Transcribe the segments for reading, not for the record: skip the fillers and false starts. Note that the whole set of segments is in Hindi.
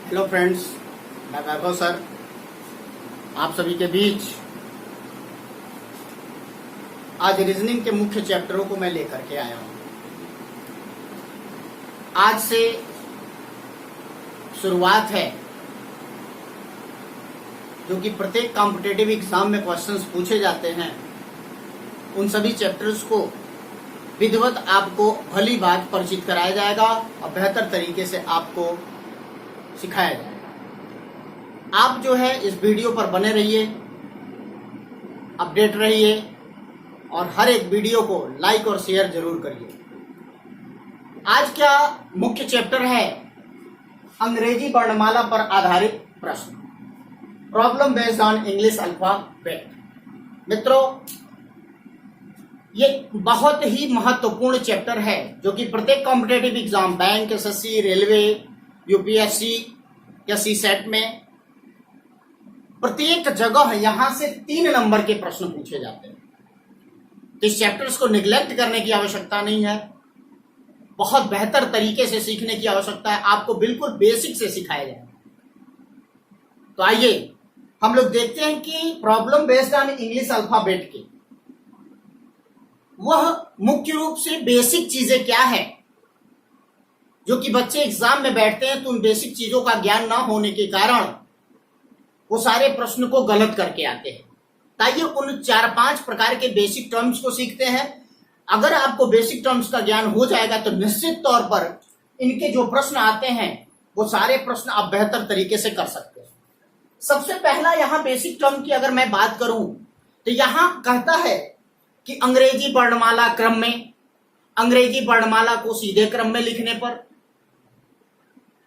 हेलो फ्रेंड्स, मैं वैभव सर आप सभी के बीच आज रीजनिंग के मुख्य चैप्टरों को मैं लेकर के आया हूं। आज से शुरुआत है जो कि प्रत्येक कॉम्पिटिटिव एग्जाम में क्वेश्चंस पूछे जाते हैं, उन सभी चैप्टर्स को विधिवत आपको भली बात परिचित कराया जाएगा और बेहतर तरीके से आपको सिखाया जाएगा। आप जो है इस वीडियो पर बने रहिए, अपडेट रहिए और हर एक वीडियो को लाइक और शेयर जरूर करिए। आज क्या मुख्य चैप्टर है? अंग्रेजी वर्णमाला पर आधारित प्रश्न, problem based on English alphabet. मित्रों, ये बहुत ही महत्वपूर्ण चैप्टर है जो कि प्रत्येक competitive exam, bank, SSC, railway, UPSC या सीसेट में प्रत्येक जगह यहां से 3 नंबर के प्रश्न पूछे जाते हैं। तो इस चैप्टर्स को निगलेक्ट करने की आवश्यकता नहीं है, बहुत बेहतर तरीके से सीखने की आवश्यकता है। आपको बिल्कुल बेसिक से सिखाया जाए। तो आइए हम लोग देखते हैं कि problem based on English alphabet की वह मुख्य रूप से बेसिक चीजें क्या है जो कि बच्चे एग्जाम में बैठते हैं तो उन बेसिक चीजों का ज्ञान ना होने के कारण वो सारे प्रश्न को गलत करके आते हैं। ताइए उन 4-5 प्रकार के बेसिक टर्म्स को सीखते हैं। अगर आपको बेसिक टर्म्स का ज्ञान हो जाएगा तो निश्चित तौर पर इनके जो प्रश्न आते हैं वो सारे प्रश्न आप बेहतर तरीके से कर सकते हैं। सबसे पहला यहाँ बेसिक टर्म की अगर मैं बात करूं तो यहाँ कहता है कि अंग्रेजी वर्णमाला क्रम में, अंग्रेजी वर्णमाला को सीधे क्रम में लिखने पर,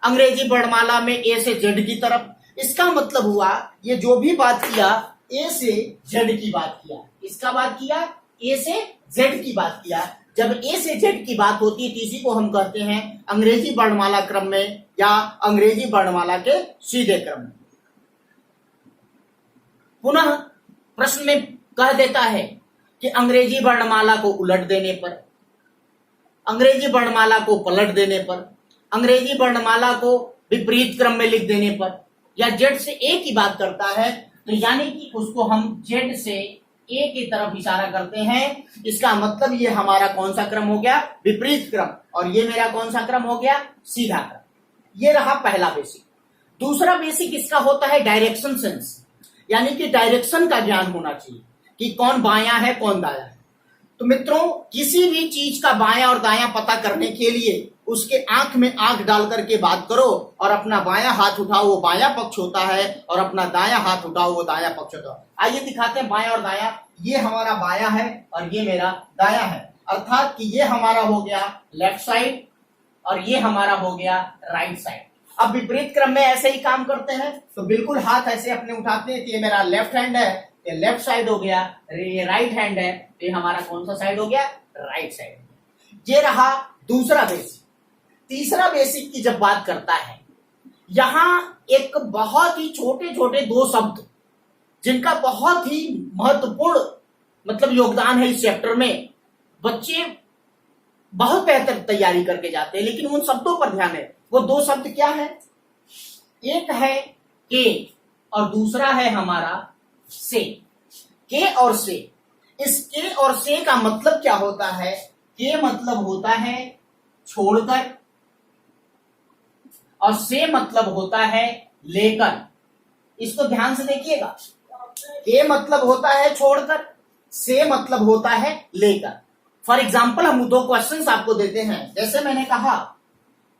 अंग्रेजी वर्णमाला में ए से जेड की तरफ। इसका मतलब हुआ ये जो भी बात किया ए से जेड की बात किया, इसका बात किया ए से जेड की बात किया। जब ए से जेड की बात होती है तो इसी को हम कहते हैं अंग्रेजी वर्णमाला क्रम में या अंग्रेजी वर्णमाला के सीधे क्रम में। पुनः प्रश्न में कह देता है कि अंग्रेजी वर्णमाला को उलट देने पर, अंग्रेजी वर्णमाला को पलट देने पर, अंग्रेजी वर्णमाला को विपरीत क्रम में लिख देने पर, या जेड से ए की बात करता है तो यानी कि उसको हम जेड से ए की तरफ इशारा करते हैं। इसका मतलब ये हमारा कौन सा क्रम हो गया? विपरीत क्रम। और ये मेरा कौन सा क्रम हो गया? सीधा क्रम। ये रहा पहला बेसिक। दूसरा बेसिक इसका होता है डायरेक्शन सेंस, यानी कि डायरेक्शन का ज्ञान होना चाहिए कि कौन बायां है कौन दायां है। तो मित्रों, किसी भी चीज का बायां और दायां पता करने के लिए उसके आंख में आंख डाल करके बात करो और अपना बायां हाथ उठाओ, वो बायां पक्ष होता है, और अपना दायां हाथ उठाओ, वो दायां पक्ष होता है। आइए दिखाते हैं बायां और दायां। ये हमारा बायां है और ये मेरा दायां है, अर्थात कि ये हमारा हो गया लेफ्ट साइड और ये हमारा हो गया राइट साइड। अब विपरीत क्रम में ऐसे ही काम करते हैं तो बिल्कुल हाथ ऐसे अपने उठाते हैं कि ये मेरा लेफ्ट हैंड है, ये लेफ्ट साइड हो गया, ये राइट हैंड है, ये हमारा कौन सा साइड हो गया? Right side. ये रहा दूसरा बेसिक। तीसरा बेसिक की जब बात करता है, यहां एक बहुत ही छोटे छोटे 2 शब्द जिनका बहुत ही महत्वपूर्ण मतलब योगदान है इस चैप्टर में। बच्चे बहुत बेहतर तैयारी करके जाते हैं लेकिन उन शब्दों पर ध्यान है। वो 2 शब्द क्या है? एक है के और दूसरा है हमारा से। के और से। इस के और से का मतलब क्या होता है? के मतलब होता है छोड़कर और से मतलब होता है लेकर। इसको ध्यान से देखिएगा। के मतलब होता है छोड़कर, से मतलब होता है लेकर। फॉर एग्जाम्पल हम 2 क्वेश्चंस आपको देते हैं। जैसे मैंने कहा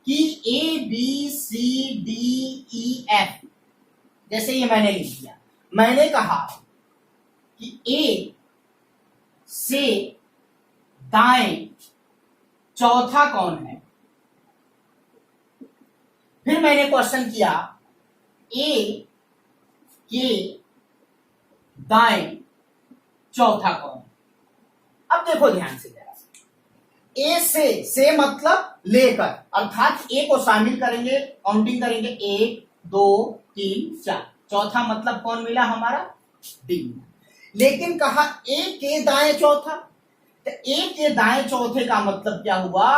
कि A B C D E F, जैसे ये मैंने लिख दिया। मैंने कहा कि ए से दाएं चौथा कौन है? फिर मैंने क्वेश्चन किया ए के दाएं चौथा कौन है? अब देखो ध्यान से जरा। ए से मतलब लेकर, अर्थात ए को शामिल करेंगे, काउंटिंग करेंगे 1 2 3 4, चौथा मतलब कौन मिला? हमारा डी। लेकिन कहा ए के दाएं चौथा, तो ए के दाएं चौथे का मतलब क्या हुआ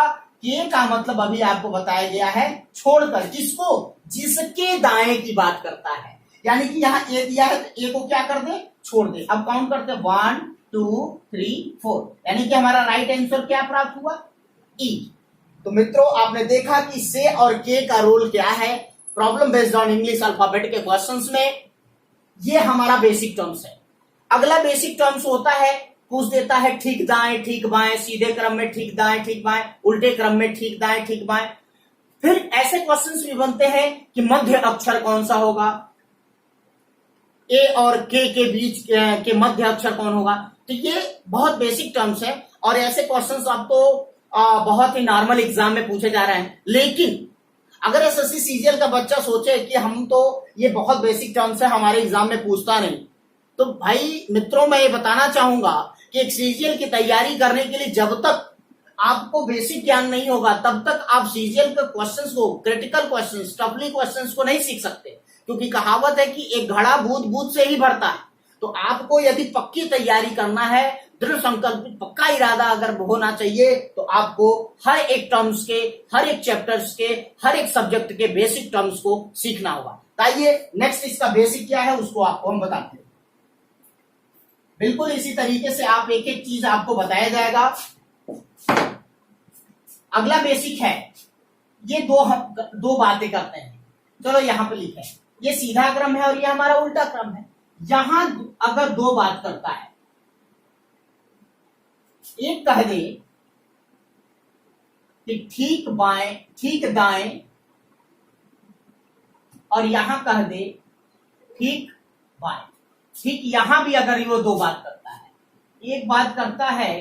के का मतलब अभी आपको बताया गया है छोड़कर, किसको, जिसके दाएं की बात करता है। यानी कि यहाँ ए दिया है तो ए को क्या कर दे, छोड़ दे। अब काउंट करते 1 2 3 4, यानी कि हमारा राइट आंसर क्या प्राप्त हुआ, ई। तो मित्रों आपने देखा कि से और के का रोल क्या है problem based on English alphabet के क्वेश्चंस में। ये हमारा बेसिक टर्म्स है। अगला बेसिक टर्म्स होता है, पूछ देता है ठीक दाएं ठीक बाएं, सीधे क्रम में ठीक दाएं ठीक बाएं, उल्टे क्रम में ठीक दाएं ठीक बाएं। फिर ऐसे क्वेश्चंस भी बनते हैं कि मध्य अक्षर कौन सा होगा, ए और के बीच के मध्य अक्षर कौन होगा। तो ये बहुत बेसिक टर्म्स है और ऐसे क्वेश्चंस आपको बहुत ही नॉर्मल एग्जाम में पूछे जा रहे हैं। लेकिन अगर एसएससी सीजीएल का बच्चा सोचे कि हम तो ये बहुत बेसिक टर्म्स है हमारे एग्जाम में पूछता नहीं, तो भाई मित्रों मैं ये बताना चाहूंगा कि एक सीजीएल की तैयारी करने के लिए जब तक आपको बेसिक ज्ञान नहीं होगा तब तक आप सीजीएल के क्वेश्चंस को, क्रिटिकल क्वेश्चंस, टफली क्वेश्चंस को नहीं सीख सकते। क्योंकि कहावत है कि एक घड़ा बूंद बूंद से ही भरता है। तो आपको यदि पक्की तैयारी करना है, दृढ़ संकल्पित पक्का इरादा अगर होना चाहिए, तो आपको हर एक टर्म्स के, हर एक चैप्टर्स के, हर एक सब्जेक्ट के बेसिक टर्म्स को सीखना होगा। आइए नेक्स्ट इसका बेसिक क्या है उसको आपको हम बताते हैं। बिल्कुल इसी तरीके से आप एक एक चीज आपको बताया जाएगा। अगला बेसिक है, ये दो बातें करते हैं। चलो यहां पे लिखे, ये सीधा क्रम है और ये हमारा उल्टा क्रम है। यहां अगर दो बात करता है, एक कह दे कि ठीक बाएं ठीक दाएं, और यहां कह दे ठीक बाएं। ठीक यहां भी अगर वो दो बात करता है, एक बात करता है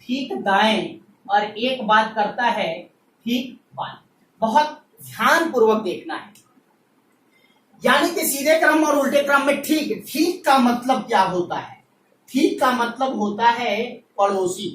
ठीक दाएं और एक बात करता है ठीक बाएं, बहुत ध्यान पूर्वक देखना है। यानी कि सीधे क्रम और उल्टे क्रम में ठीक, ठीक का मतलब क्या होता है, ठीक का मतलब होता है पड़ोसी।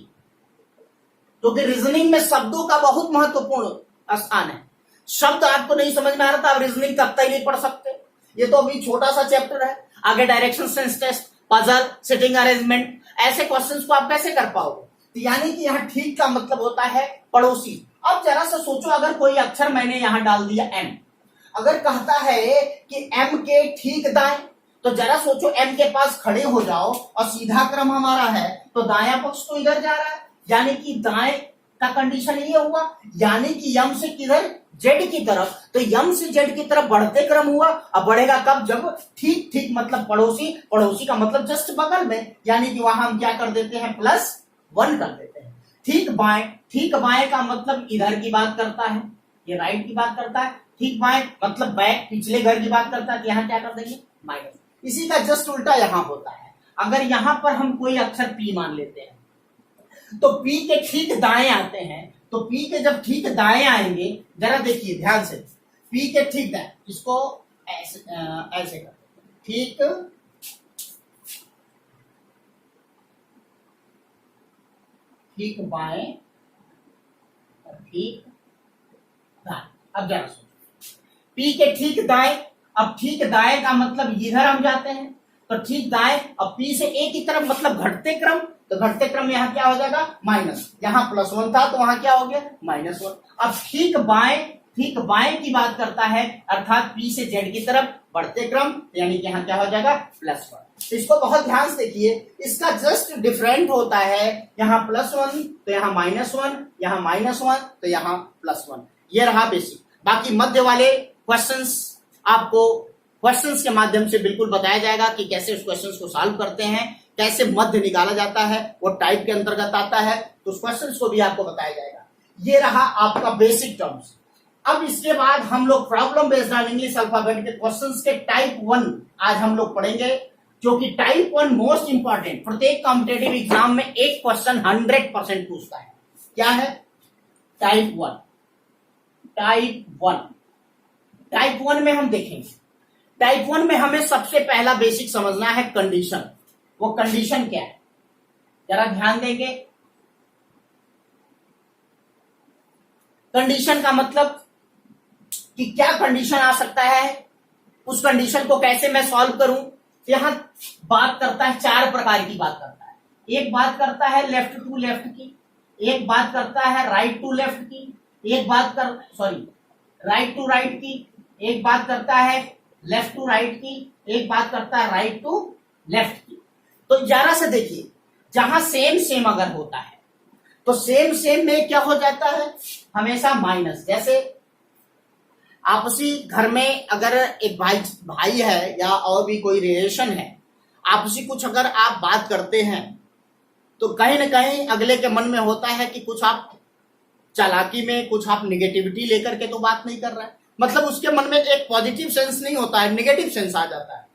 क्योंकि रीजनिंग में शब्दों का बहुत महत्वपूर्ण स्थान है। शब्द आपको नहीं समझ में आ रहा था, आप रीजनिंग कब तक नहीं पढ़ सकते। ये तो अभी छोटा सा चैप्टर है, आगे direction sense test, puzzle, sitting arrangement, ऐसे क्वेश्चंस को आप कैसे कर पाओगे। तो यानी कि यहाँ ठीक का मतलब होता है पड़ोसी। अब जरा सा सोचो, अगर कोई अक्षर मैंने यहां डाल दिया एम, अगर कहता है कि एम के ठीक दाएं, तो जरा सोचो एम के पास खड़े हो जाओ और सीधा क्रम हमारा है तो दाया पक्ष तो इधर जा रहा है, यानी कि दाएं का कंडीशन ये हुआ। यानी कि यम से किधर, जेड की तरफ। तो यम से जेड की तरफ बढ़ते क्रम हुआ। अब बढ़ेगा कब, जब ठीक ठीक मतलब पड़ोसी, पड़ोसी का मतलब जस्ट बगल में, यानी कि वहां हम क्या कर देते हैं +1 कर देते हैं। ठीक बाएं का मतलब इधर की बात करता है, ये राइट की बात करता है। ठीक बाएं मतलब बैक, पिछले घर की बात करता है, तो यहाँ क्या कर देंगे माइनस। इसी का जस्ट उल्टा यहां होता है। अगर यहां पर हम कोई अक्षर पी मान लेते हैं, तो पी के ठीक दाएं आते हैं, तो पी के जब ठीक दाएं आएंगे, जरा देखिए ध्यान से, पी के ठीक दाएं, इसको ऐसे ऐसे कर, ठीक ठीक बाएं और ठीक दाएं। अब जरा सुनो, पी के ठीक दाएं, अब ठीक दाएं का मतलब इधर हम जाते हैं, तो ठीक दाएं, अब पी से ए की तरफ मतलब घटते क्रम, तो घटते क्रम यहाँ क्या हो जाएगा माइनस, यहाँ +1 था तो वहां क्या हो गया -1। अब ठीक बाएं की बात करता है, अर्थात पी से जेड की तरफ बढ़ते क्रम, यानी कि यहाँ क्या हो जाएगा +1। इसको बहुत ध्यान से देखिए, इसका जस्ट डिफरेंट होता है, यहाँ +1 तो यहाँ -1, यहाँ -1 तो यहाँ +1। ये रहा बेसिक। बाकी मध्य वाले क्वेश्चंस आपको क्वेश्चंस के माध्यम से बिल्कुल बताया जाएगा कि कैसे उस क्वेश्चंस को सॉल्व करते हैं, कैसे मध्य निकाला जाता है, वो टाइप के अंतर्गत आता है, तो उस क्वेश्चंस को भी आपको बताया जाएगा। ये रहा आपका बेसिक टर्म्स। अब इसके बाद हम लोग problem based on English alphabet के क्वेश्चंस के टाइप 1 आज हम लोग पढ़ेंगे, जो कि टाइप 1 मोस्ट इंपॉर्टेंट, प्रत्येक कॉम्पिटेटिव एग्जाम में एक क्वेश्चन 100% पूछता है। क्या है टाइप 1? टाइप 1 में हम देखेंगे, टाइप 1 में हमें सबसे पहला बेसिक समझना है कंडीशन। वो कंडीशन क्या है, जरा ध्यान देंगे। कंडीशन का मतलब कि क्या कंडीशन आ सकता है, उस कंडीशन को कैसे मैं सॉल्व करूं। यहां बात करता है 4 प्रकार की बात करता है। एक बात करता है लेफ्ट टू लेफ्ट की, एक बात करता है राइट टू लेफ्ट की, एक बात कर सॉरी राइट टू राइट की, एक बात करता है लेफ्ट टू राइट की, एक बात करता है राइट टू लेफ्ट की। तो जरा से देखिए, जहां सेम सेम अगर होता है तो सेम सेम में क्या हो जाता है, हमेशा माइनस। जैसे आपसी घर में अगर एक भाई है या और भी कोई रिलेशन है, आपसी कुछ अगर आप बात करते हैं तो कहीं ना कहीं अगले के मन में होता है कि कुछ आप चालाकी में, कुछ आप निगेटिविटी लेकर के तो बात नहीं कर रहे हैं, मतलब उसके मन में एक पॉजिटिव सेंस नहीं होता है, निगेटिव सेंस आ जाता है।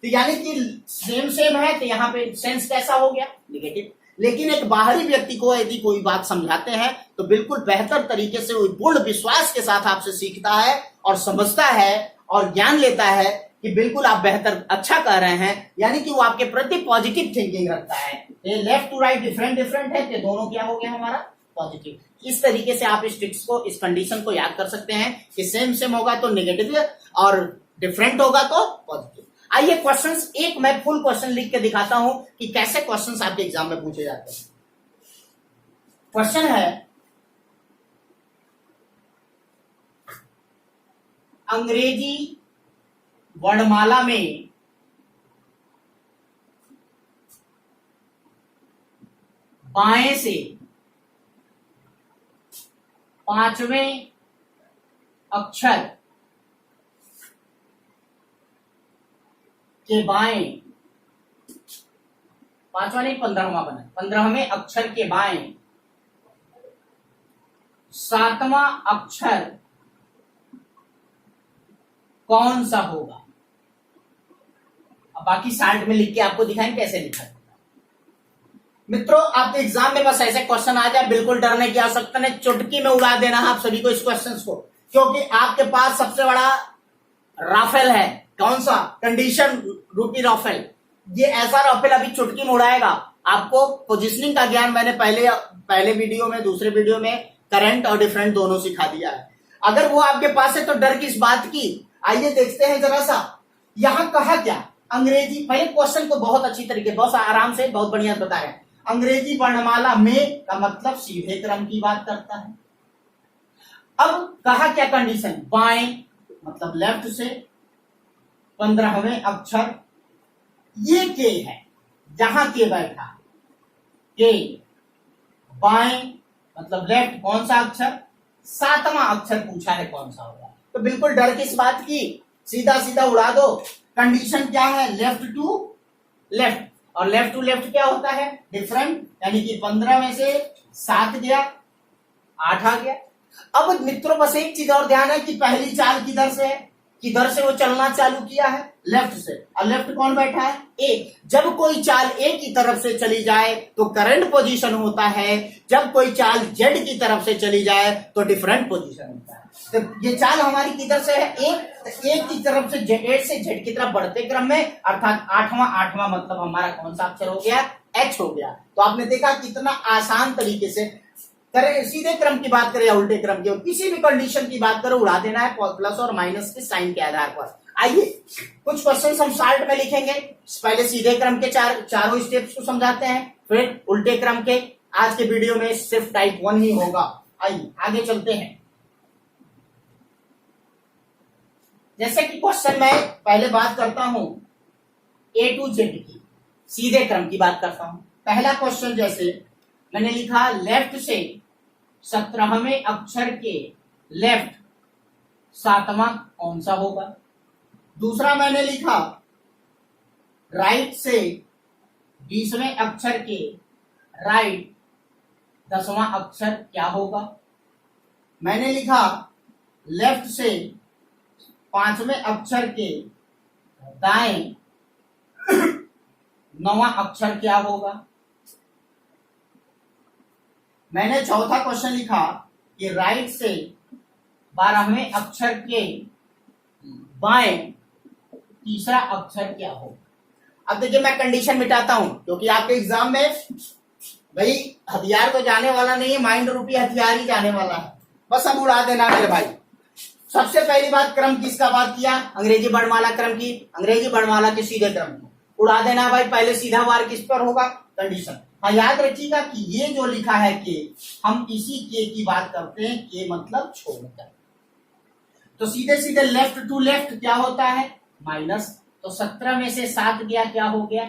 तो यानी कि सेम सेम है तो यहाँ पे सेंस कैसा हो गया, निगेटिव। लेकिन एक बाहरी व्यक्ति को यदि कोई बात समझाते हैं तो बिल्कुल बेहतर तरीके से, पूर्ण विश्वास के साथ आपसे सीखता है और समझता है और ज्ञान लेता है कि बिल्कुल आप बेहतर अच्छा कर रहे हैं, यानी कि वो आपके प्रति पॉजिटिव थिंकिंग रखता है। ये left to right different different है तो दोनों क्या हो गया हमारा, पॉजिटिव। इस तरीके से आप इस ट्रिक्स को, इस कंडीशन को याद कर सकते हैं कि सेम सेम होगा तो नेगेटिव और डिफरेंट होगा तो पॉजिटिव। आइए क्वेश्चंस, एक मैं फुल क्वेश्चन लिख के दिखाता हूं कि कैसे क्वेश्चंस आपके एग्जाम में पूछे जाते हैं। क्वेश्चन है, अंग्रेजी वर्णमाला में बाएं से 5वें अक्षर के बाएं, 5वां नहीं 15वां बना, 15वें अक्षर के बाएं 7वां अक्षर कौन सा होगा। अब बाकी साइड में लिख के आपको दिखाएं कैसे लिखा है। मित्रों, आपके एग्जाम में बस ऐसे क्वेश्चन आ जाए, बिल्कुल डरने की आवश्यकता नहीं, चुटकी में उड़ा देना है आप सभी को इस क्वेश्चन को, क्योंकि आपके पास सबसे बड़ा राफेल है। कौन सा, कंडीशन रूपी राफेल। ये ऐसा राफेल अभी चुटकी में उड़ाएगा। आपको पोजिशनिंग का ज्ञान मैंने पहले वीडियो में, दूसरे वीडियो में करंट और डिफरेंट दोनों सिखा दिया है। अगर वो आपके पास है तो डर किस बात की। आइए देखते हैं जरा सा, यहां कहा क्या, अंग्रेजी, पहले क्वेश्चन को बहुत अच्छी तरीके, बहुत आराम से, बहुत बढ़िया बता रहे हैं। अंग्रेजी वर्णमाला में का मतलब सीधे क्रम की बात करता है। अब कहा क्या कंडीशन, बाएं मतलब लेफ्ट से 15वें अक्षर, ये के है, जहां के बैठा, के बाएं मतलब लेफ्ट, कौन सा अक्षर, 7वां अक्षर पूछा है कौन सा होगा। तो बिल्कुल डर किस बात की, सीधा सीधा उड़ा दो। कंडीशन क्या है, लेफ्ट टू लेफ्ट, और लेफ्ट टू लेफ्ट क्या होता है, डिफरेंट, यानी कि 15 में से 7 गया, 8 आ गया। अब मित्रों बस एक चीज और ध्यान है कि पहली चाल किधर से है, किधर से वो चलना चालू किया है, लेफ्ट से, और लेफ्ट कौन बैठा है, ए। जब कोई चाल ए की तरफ से चली जाए तो करंट पोजीशन होता है, जब कोई चाल जेड की तरफ से चली जाए तो डिफरेंट पोजीशन होता है। तो ये चाल हमारी किधर से है, ए, तो ए की तरफ से जेड से जेड की तरफ बढ़ते क्रम में, अर्थात 8वां मतलब हमारा कौन सा अक्षर हो गया, एच हो गया। तो आपने देखा कितना आसान तरीके से करें, सीधे क्रम की बात करें या उल्टे क्रम की, किसी भी कंडीशन की बात करो, उड़ा देना है प्लस और माइनस के साइन के आधार पर। आइए कुछ क्वेश्चन हम शार्ट में लिखेंगे, पहले सीधे क्रम के चारों स्टेप्स को समझाते हैं, फिर उल्टे क्रम के। आज के वीडियो में सिर्फ टाइप 1 ही होगा। आइए आगे चलते हैं। जैसे कि क्वेश्चन में पहले बात करता हूं ए टू जेड की, सीधे क्रम की बात करता हूं। पहला क्वेश्चन जैसे मैंने लिखा, लेफ्ट से 17वें अक्षर के लेफ्ट 7वां कौन सा होगा। दूसरा मैंने लिखा, राइट से 20वें अक्षर के राइट 10वां अक्षर क्या होगा। मैंने लिखा, लेफ्ट से 5वें अक्षर के दाएं 9वां अक्षर क्या होगा। मैंने चौथा क्वेश्चन लिखा कि राइट से 12वें अक्षर के बाएं तीसरा अक्षर क्या होगा। अब देखिए मैं कंडीशन मिटाता हूं, क्योंकि आपके एग्जाम में भाई हथियार तो जाने वाला नहीं है, माइंड रूपी हथियार ही जाने वाला है, बस अब उड़ा देना मेरे भाई। सबसे पहली बात, क्रम किसका बात किया, अंग्रेजी वर्णमाला क्रम की, अंग्रेजी वर्णमाला के सीधे क्रम को उड़ा देना भाई। पहले सीधा वार किस पर होगा, कंडीशन। हाँ, याद रखिएगा कि ये जो लिखा है के, हम इसी के की बात करते हैं, के मतलब छोड़कर। तो सीधे सीधे लेफ्ट टू लेफ्ट क्या होता है, माइनस। तो 17 में से 7 गया, क्या हो गया,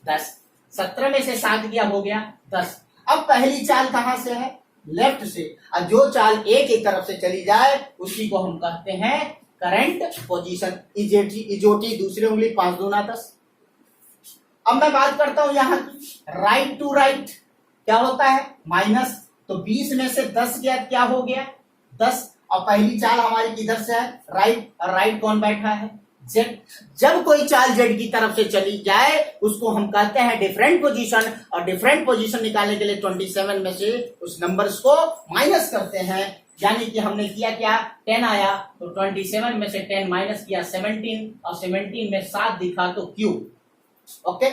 10। 17 में से 7 गया, हो गया 10। अब पहली चाल कहां से है, लेफ्ट से, और जो चाल ए की तरफ से चली जाए उसी को हम कहते हैं करंट पोजीशन। इजोटी दूसरी उंगली 5 दूना 10। अब मैं बात करता हूं यहां की, राइट टू राइट क्या होता है, माइनस। तो 20 में से 10 गया, क्या हो गया, 10। और पहली चाल हमारी किधर से है, राइट, और राइट कौन बैठा है, जेड। जब कोई चाल जेड की तरफ से चली जाए उसको हम कहते हैं डिफरेंट पोजीशन, और डिफरेंट पोजीशन निकालने के लिए 27 में से उस नंबर्स को माइनस करते हैं। यानी कि हमने किया क्या, 10 आया, तो 27 में से 10 माइनस किया 17, और 17 में 7 दिखा तो क्यू। ओके,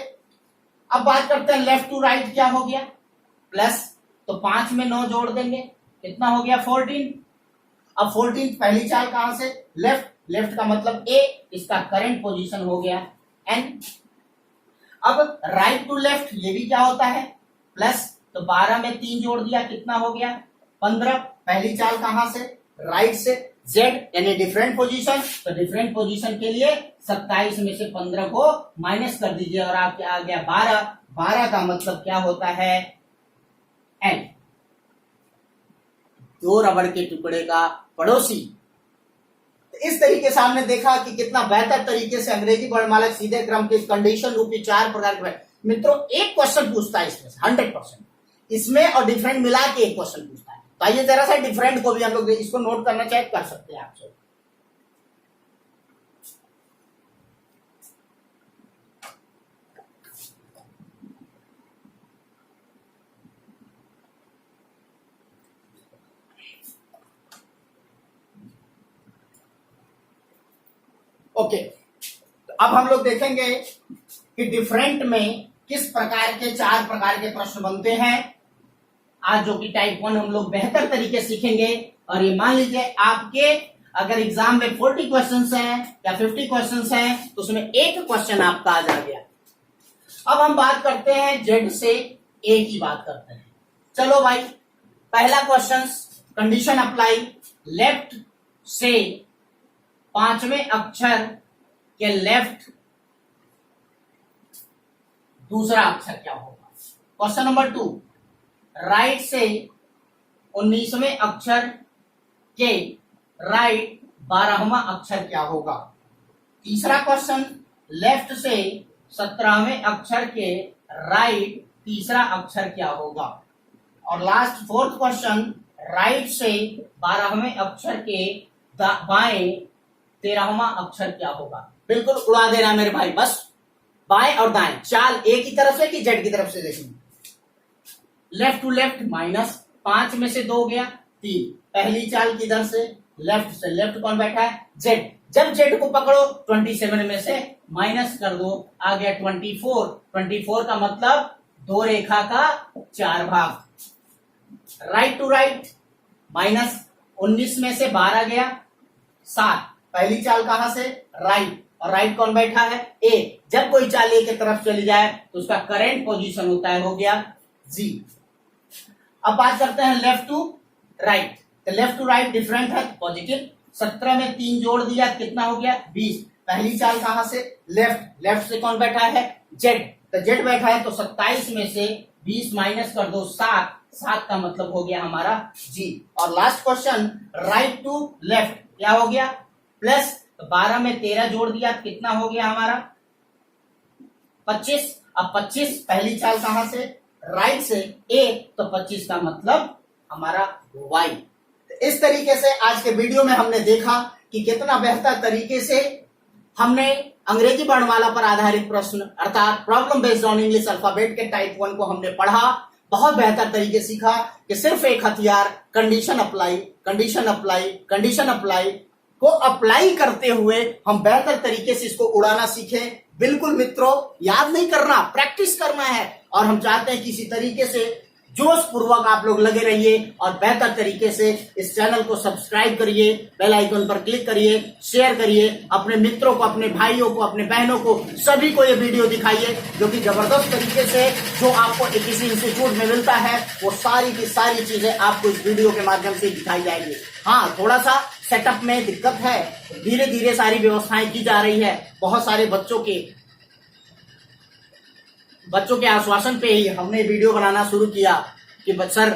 अब बात करते हैं लेफ्ट टू राइट क्या हो गया, प्लस। तो 5 में 9 जोड़ देंगे, कितना हो गया, 14। अब 14 पहली चाल कहां से, लेफ्ट, लेफ्ट का मतलब ए, इसका करंट पोजीशन हो गया एन। अब राइट टू लेफ्ट ये भी क्या होता है, प्लस। तो 12 में 3 जोड़ दिया, कितना हो गया, 15। पहली चाल कहां से, राइट से, जेड यानी डिफरेंट पोजीशन। तो डिफरेंट पोजीशन के लिए 27 में से 15 को माइनस कर दीजिए और आपके आ गया 12। 12 का मतलब क्या होता है, एन, दो रबड़ के टुकड़े का पड़ोसी। तो इस तरीके से हमने देखा कि कितना बेहतर तरीके से अंग्रेजी वर्णमाला सीधे क्रम के कंडीशन रूपी 4 प्रकार के। मित्रों एक क्वेश्चन पूछता है इसमें 100%, इसमें और डिफरेंट मिला के एक क्वेश्चन पूछता है। तो आइए जरा सा डिफरेंट को भी हम लोग इसको नोट करना चाहे कर सकते हैं आपसे। ओके, तो अब हम लोग देखेंगे कि डिफरेंट में किस प्रकार के 4 प्रकार के प्रश्न बनते हैं आज, जो कि टाइप 1 हम लोग बेहतर तरीके से सीखेंगे। और ये मान लीजिए आपके अगर एग्जाम में 40 क्वेश्चंस हैं या 50 क्वेश्चंस हैं तो उसमें एक क्वेश्चन आपका आ जा गया। अब हम बात करते हैं जेड से ए की बात करते हैं। चलो भाई, पहला क्वेश्चन, कंडीशन अप्लाई, लेफ्ट से 5वें अक्षर के लेफ्ट दूसरा अक्षर क्या होगा। क्वेश्चन नंबर 2, राइट से 19वें अक्षर के राइट 12वां अक्षर क्या होगा। तीसरा क्वेश्चन, लेफ्ट से 17वें अक्षर के राइट तीसरा अक्षर क्या होगा। और लास्ट 4th क्वेश्चन, राइट से 12वें अक्षर के बाएं 13वां अक्षर क्या होगा। बिल्कुल उड़ा देना मेरे भाई, बस बाएं और दाएं चाल ए की तरफ से कि जेड की तरफ से देखेंगे। लेफ्ट टू लेफ्ट माइनस, 5 में से 2 गया 3। पहली चाल किधर से, लेफ्ट से, लेफ्ट कौन बैठा है, जेड। जब जेड को पकड़ो 27 में से माइनस कर दो, आ गया 24। 24 का मतलब 2 रेखा का 4 भाग। राइट टू राइट माइनस, 19 में से 12 गया 7। पहली चाल कहां से, राइट, और राइट कौन बैठा है, ए। जब कोई चाल ए की तरफ चली जाए तो उसका करंट पोजीशन होता है, हो गया जी। अब बात करते हैं लेफ्ट टू राइट। तो लेफ्ट टू राइट डिफरेंट है, पॉजिटिव। 17 में 3 जोड़ दिया, कितना हो गया 20। पहली चाल कहां से, लेफ्ट, लेफ्ट से कौन बैठा है, जेड। तो जेड बैठा है, तो 27 में से 20 माइनस कर दो 7। 7 का मतलब हो गया हमारा जी। और last question, right to left क्या हो गया, प्लस। तो 12 में 13 जोड़ दिया, कितना हो गया हमारा 25। अब 25 पहली चाल कहां से, राइट से, ए। तो 25 का मतलब हमारा वाई। तो इस तरीके से आज के वीडियो में हमने देखा कि कितना बेहतर तरीके से हमने अंग्रेजी वर्णमाला पर आधारित प्रश्न अर्थात problem based on English alphabet के टाइप 1 को हमने पढ़ा। बहुत बेहतर तरीके सीखा कि सिर्फ एक हथियार condition apply, condition apply, condition apply को अप्लाई करते हुए हम बेहतर तरीके से इसको उड़ाना सीखें। बिल्कुल मित्रों, याद नहीं करना, प्रैक्टिस करना है। और हम चाहते हैं कि इसी तरीके से जोश पूर्वक आप लोग लगे रहिए और बेहतर तरीके से इस चैनल को सब्सक्राइब करिए, बेल आइकन पर क्लिक करिए, शेयर करिए, अपने मित्रों को, अपने भाइयों को, अपने बहनों को, सभी को ये वीडियो दिखाइए, जो कि जबरदस्त तरीके से जो आपको किसी इंस्टीट्यूट में मिलता है वो सारी की सारी चीजें आपको इस वीडियो के माध्यम से दिखाई जाएंगी। हाँ, थोड़ा सा सेटअप में दिक्कत है, धीरे धीरे सारी व्यवस्थाएं की जा रही है। बहुत सारे बच्चों के आश्वासन पे ही हमने वीडियो बनाना शुरू किया कि सर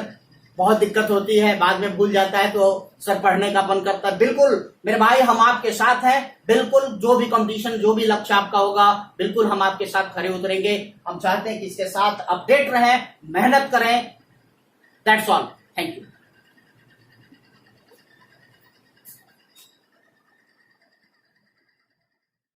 बहुत दिक्कत होती है, बाद में भूल जाता है तो सर पढ़ने का मन करता है। बिल्कुल मेरे भाई, हम आपके साथ हैं। बिल्कुल जो भी कंपटीशन, जो भी लक्ष्य आपका होगा, बिल्कुल हम आपके साथ खड़े उतरेंगे। हम चाहते हैं कि इसके साथ अपडेट रहें, मेहनत करें। That's all. Thank you.